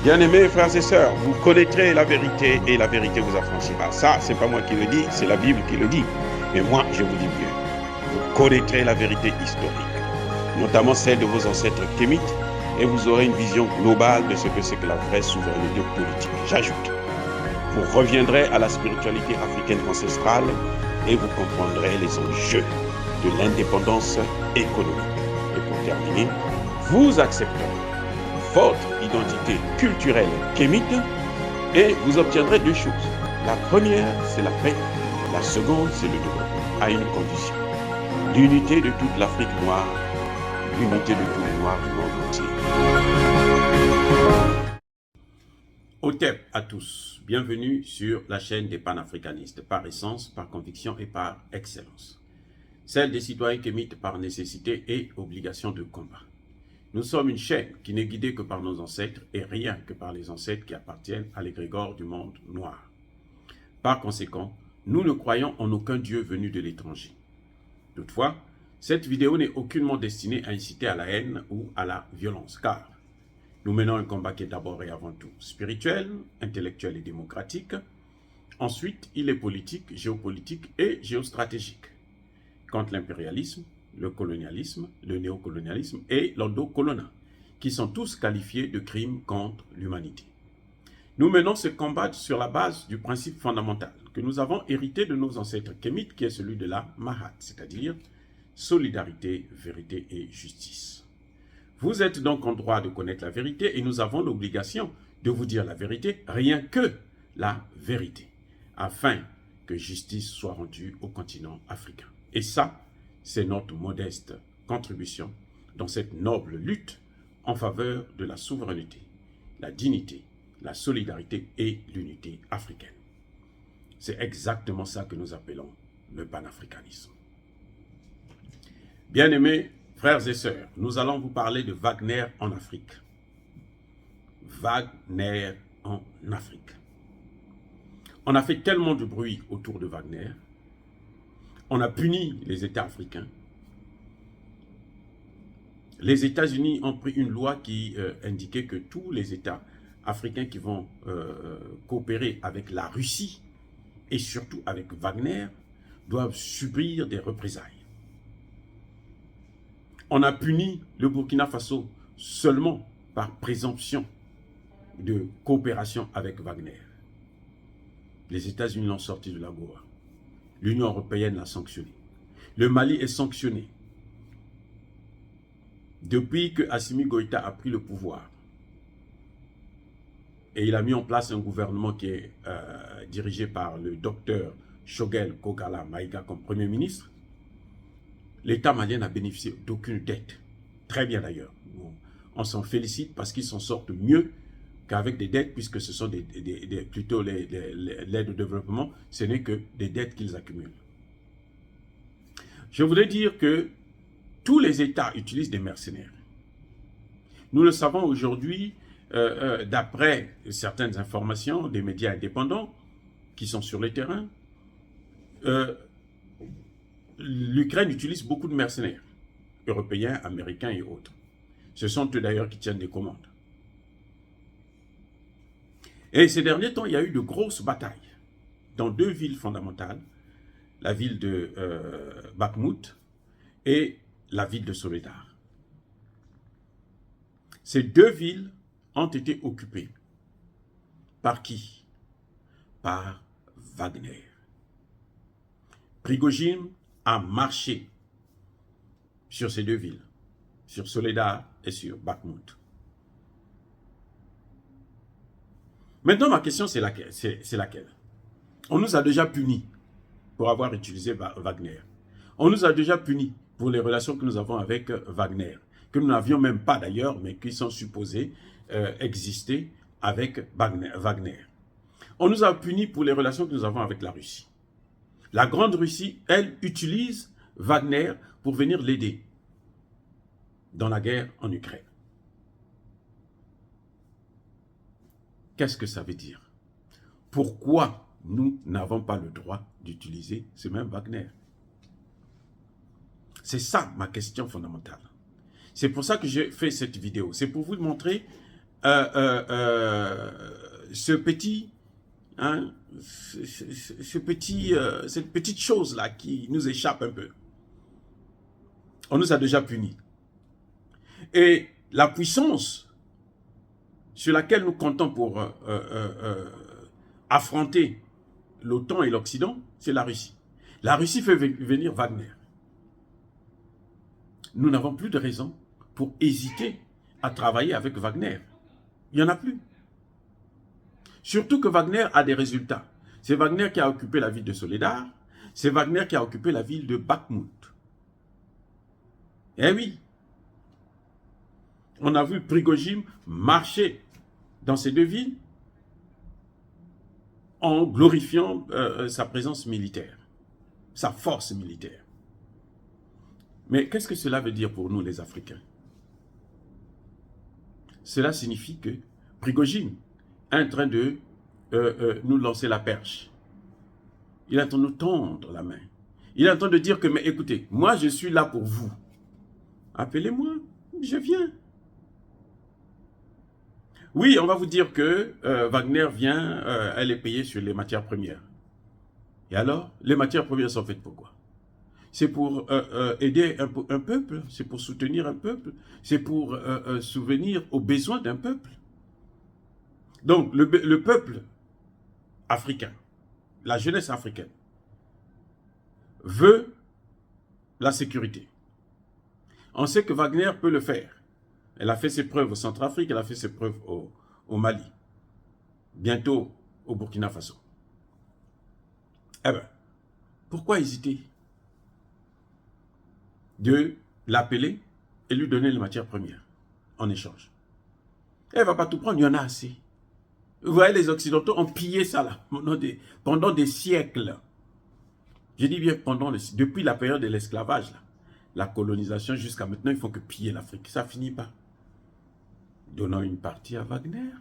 Bien-aimés frères et sœurs, vous connaîtrez la vérité et la vérité vous affranchira. Ça, c'est pas moi qui le dis, c'est la Bible qui le dit. Mais moi, je vous dis mieux. Vous connaîtrez la vérité historique, notamment celle de vos ancêtres kémites, et vous aurez une vision globale de ce que c'est que la vraie souveraineté politique. J'ajoute, vous reviendrez à la spiritualité africaine ancestrale et vous comprendrez les enjeux de l'indépendance économique. Et pour terminer, vous accepterez votre identité culturelle kémite et vous obtiendrez deux choses. La première, c'est la paix. La seconde, c'est le développement, à une condition. L'unité de toute l'Afrique noire, l'unité de tous les Noirs du monde entier. Otep à tous, bienvenue sur la chaîne des panafricanistes, par essence, par conviction et par excellence. Celle des citoyens kémites par nécessité et obligation de combat. Nous sommes une chaîne qui n'est guidée que par nos ancêtres et rien que par les ancêtres qui appartiennent à l'égrégore du monde noir. Par conséquent, nous ne croyons en aucun Dieu venu de l'étranger. Toutefois, cette vidéo n'est aucunement destinée à inciter à la haine ou à la violence, car nous menons un combat qui est d'abord et avant tout spirituel, intellectuel et démocratique. Ensuite, il est politique, géopolitique et géostratégique. Contre l'impérialisme, le colonialisme, le néocolonialisme et l'endocolonat, qui sont tous qualifiés de crimes contre l'humanité. Nous menons ce combat sur la base du principe fondamental que nous avons hérité de nos ancêtres kémites, qui est celui de la Mahat, c'est-à-dire solidarité, vérité et justice. Vous êtes donc en droit de connaître la vérité et nous avons l'obligation de vous dire la vérité, rien que la vérité, afin que justice soit rendue au continent africain. Et ça, c'est notre modeste contribution dans cette noble lutte en faveur de la souveraineté, la dignité, la solidarité et l'unité africaine. C'est exactement ça que nous appelons le panafricanisme. Bien-aimés frères et sœurs, nous allons vous parler de Wagner en Afrique. Wagner en Afrique. On a fait tellement de bruit autour de Wagner. On a puni les États africains. Les États-Unis ont pris une loi qui indiquait que tous les États africains qui vont coopérer avec la Russie et surtout avec Wagner doivent subir des représailles. On a puni le Burkina Faso seulement par présomption de coopération avec Wagner. Les États-Unis l'ont sorti de la Goa. L'Union européenne l'a sanctionné. Le Mali est sanctionné. Depuis que Assimi Goïta a pris le pouvoir, et il a mis en place un gouvernement qui est dirigé par le docteur Choguel Kogala Maïga comme Premier ministre, l'État malien n'a bénéficié d'aucune dette. Très bien d'ailleurs. On s'en félicite parce qu'ils s'en sortent mieux qu'avec des dettes, puisque ce sont plutôt l'aide au développement, ce n'est que des dettes qu'ils accumulent. Je voudrais dire que tous les États utilisent des mercenaires. Nous le savons aujourd'hui, d'après certaines informations des médias indépendants qui sont sur le terrain, l'Ukraine utilise beaucoup de mercenaires, européens, américains et autres. Ce sont eux d'ailleurs qui tiennent les commandes. Et ces derniers temps, il y a eu de grosses batailles dans deux villes fondamentales, la ville de Bakhmout et la ville de Soledar. Ces deux villes ont été occupées par qui? Par Wagner. Prigojine a marché sur ces deux villes, sur Soledar et sur Bakhmout. Maintenant, ma question, c'est laquelle? On nous a déjà punis pour avoir utilisé Wagner. On nous a déjà punis pour les relations que nous avons avec Wagner, que nous n'avions même pas d'ailleurs, mais qui sont supposées exister avec Wagner. On nous a punis pour les relations que nous avons avec la Russie. La Grande Russie, elle, utilise Wagner pour venir l'aider dans la guerre en Ukraine. Qu'est-ce que ça veut dire? Pourquoi nous n'avons pas le droit d'utiliser ce même Wagner? C'est ça ma question fondamentale. C'est pour ça que j'ai fait cette vidéo. C'est pour vous montrer ce petit, hein, cette petite chose-là qui nous échappe un peu. On nous a déjà punis. Et la puissance sur laquelle nous comptons pour affronter l'OTAN et l'Occident, c'est la Russie. La Russie fait venir Wagner. Nous n'avons plus de raison pour hésiter à travailler avec Wagner. Il n'y en a plus. Surtout que Wagner a des résultats. C'est Wagner qui a occupé la ville de Soledar. C'est Wagner qui a occupé la ville de Bakhmut. Eh oui. On a vu Prigojine marcher dans ces deux villes en glorifiant sa présence militaire, sa force militaire. Mais qu'est-ce que cela veut dire pour nous les Africains? Cela signifie que Prigojine est en train de nous lancer la perche. Il est en train de nous tendre la main. Il est en train de dire que, mais écoutez, moi je suis là pour vous. Appelez-moi, je viens. Oui, on va vous dire que Wagner vient, elle est payée sur les matières premières. Et alors, les matières premières sont faites pour quoi? C'est pour aider un peuple, c'est pour soutenir un peuple, c'est pour souvenir aux besoins d'un peuple. Donc, le peuple africain, la jeunesse africaine, veut la sécurité. On sait que Wagner peut le faire. Elle a fait ses preuves au Centrafrique, elle a fait ses preuves au Mali. Bientôt au Burkina Faso. Eh bien, pourquoi hésiter de l'appeler et lui donner les matières premières en échange? Elle ne va pas tout prendre, il y en a assez. Vous voyez, les Occidentaux ont pillé ça là, pendant des siècles. Je dis bien depuis la période de l'esclavage, la colonisation jusqu'à maintenant, ils font que piller l'Afrique. Ça ne finit pas. Donnons une partie à Wagner,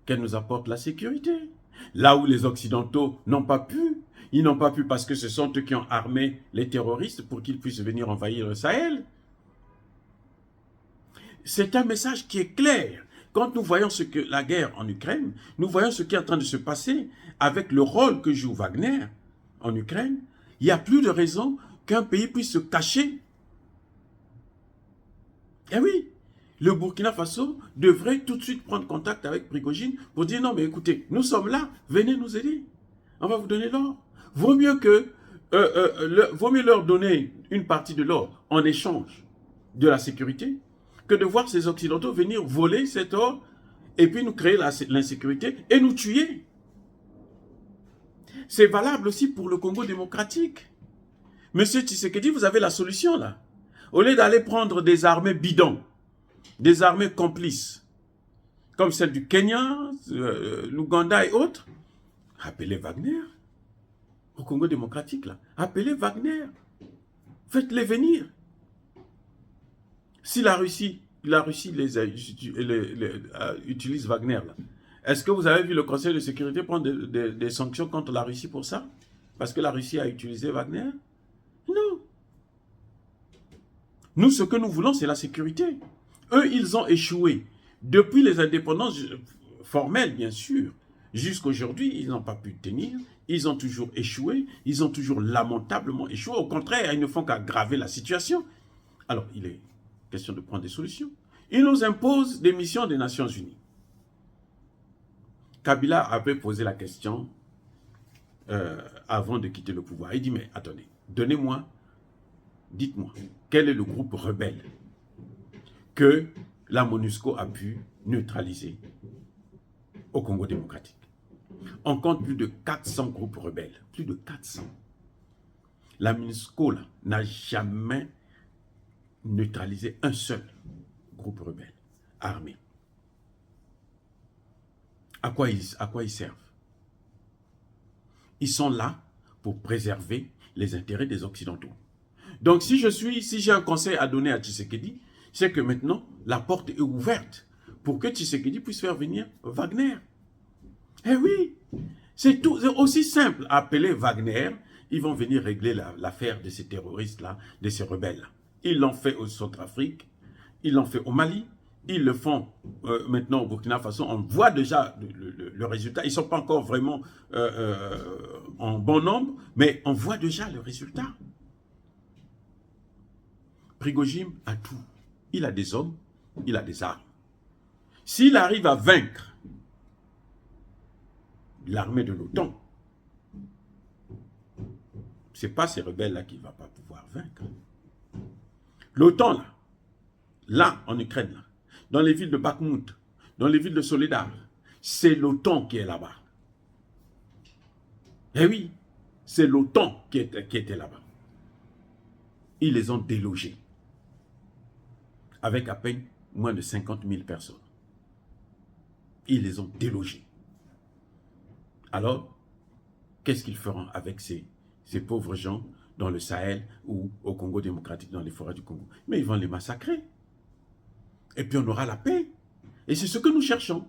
qu'elle nous apporte la sécurité. Là où les Occidentaux n'ont pas pu, ils n'ont pas pu parce que ce sont eux qui ont armé les terroristes pour qu'ils puissent venir envahir le Sahel. C'est un message qui est clair. Quand nous voyons la guerre en Ukraine, nous voyons ce qui est en train de se passer avec le rôle que joue Wagner en Ukraine, il n'y a plus de raison qu'un pays puisse se cacher. Eh oui, le Burkina Faso devrait tout de suite prendre contact avec Prigojine pour dire non mais écoutez, nous sommes là, venez nous aider, on va vous donner l'or. Vaut mieux leur donner une partie de l'or en échange de la sécurité que de voir ces Occidentaux venir voler cet or et puis nous créer l'insécurité et nous tuer. C'est valable aussi pour le Congo démocratique. Monsieur Tshisekedi, vous avez la solution là. Au lieu d'aller prendre des armées bidons, des armées complices, comme celle du Kenya, l'Ouganda et autres, appelez Wagner. Au Congo démocratique, là, appelez Wagner. Faites-les venir. Si la Russie utilise Wagner, est-ce que vous avez vu le Conseil de sécurité prendre des sanctions contre la Russie pour ça? Parce que la Russie a utilisé Wagner? Non. Nous, ce que nous voulons, c'est la sécurité. Eux, ils ont échoué. Depuis les indépendances formelles, bien sûr, jusqu'à aujourd'hui, ils n'ont pas pu tenir. Ils ont toujours échoué. Ils ont toujours lamentablement échoué. Au contraire, ils ne font qu'aggraver la situation. Alors, il est question de prendre des solutions. Ils nous imposent des missions des Nations Unies. Kabila avait posé la question avant de quitter le pouvoir. Il dit, mais attendez, dites-moi, quel est le groupe rebelle que la MONUSCO a pu neutraliser au Congo démocratique? On compte plus de 400 groupes rebelles, plus de 400. La MONUSCO n'a jamais neutralisé un seul groupe rebelle armé. À quoi ils servent? Ils sont là pour préserver les intérêts des Occidentaux. Donc si j'ai un conseil à donner à Tshisekedi, c'est que maintenant la porte est ouverte pour que Tshisekedi puisse faire venir Wagner. Eh oui, c'est aussi simple. Appeler Wagner, ils vont venir régler l'affaire de ces terroristes-là, de ces rebelles-là. Ils l'ont fait au Centrafrique, ils l'ont fait au Mali, Ils le font maintenant au Burkina Faso. On voit déjà le résultat. Ils ne sont pas encore vraiment en bon nombre, mais on voit déjà le résultat. Prigojine a tout. Il a des hommes, il a des armes. S'il arrive à vaincre l'armée de l'OTAN, ce n'est pas ces rebelles-là qu'il ne va pas pouvoir vaincre. L'OTAN, là, en Ukraine, là, dans les villes de Bakhmut, dans les villes de Soledar, c'est l'OTAN qui est là-bas. Eh oui, c'est l'OTAN qui était là-bas. Ils les ont délogés avec à peine moins de 50 000 personnes. Ils les ont délogés. Alors, qu'est-ce qu'ils feront avec ces pauvres gens dans le Sahel ou au Congo démocratique, dans les forêts du Congo? Mais ils vont les massacrer. Et puis on aura la paix. Et c'est ce que nous cherchons.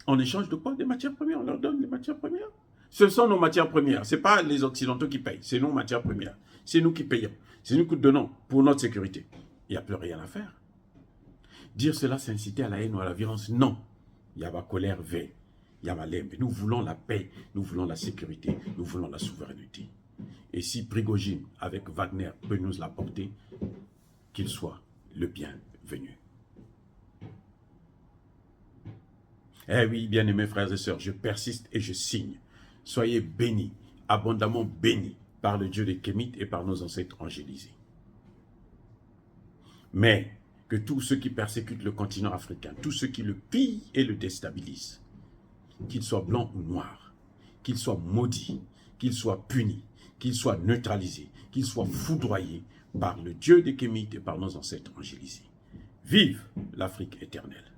En échange de quoi? Des matières premières. On leur donne des matières premières. Ce sont nos matières premières. Ce n'est pas les Occidentaux qui payent. C'est nos matières premières. C'est nous qui payons. C'est nous qui donnons pour notre sécurité. Il n'y a plus rien à faire. Dire cela, c'est inciter à la haine ou à la violence. Non. Il y a ma colère veille. Il y a ma lèvre. Nous voulons la paix. Nous voulons la sécurité. Nous voulons la souveraineté. Et si Prigojine, avec Wagner, peut nous l'apporter, qu'il soit le bienvenu. Eh oui, bien-aimés frères et sœurs, je persiste et je signe. Soyez bénis, abondamment bénis par le Dieu des Kémites et par nos ancêtres angélisés. Mais que tous ceux qui persécutent le continent africain, tous ceux qui le pillent et le déstabilisent, qu'ils soient blancs ou noirs, qu'ils soient maudits, qu'ils soient punis, qu'ils soient neutralisés, qu'ils soient foudroyés par le Dieu des Kémites et par nos ancêtres angélisés. Vive l'Afrique éternelle.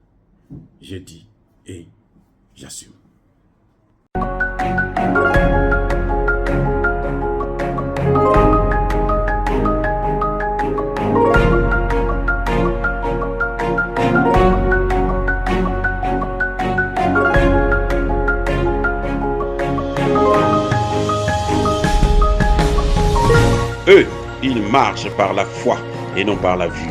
J'ai dit et j'assume. Eux, ils marchent par la foi et non par la vue.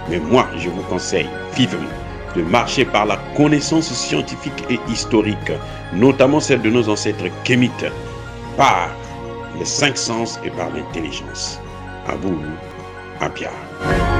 Mais moi, je vous conseille vivement de marcher par la connaissance scientifique et historique, notamment celle de nos ancêtres kémites, par les 5 sens et par l'intelligence. À vous, à Pierre.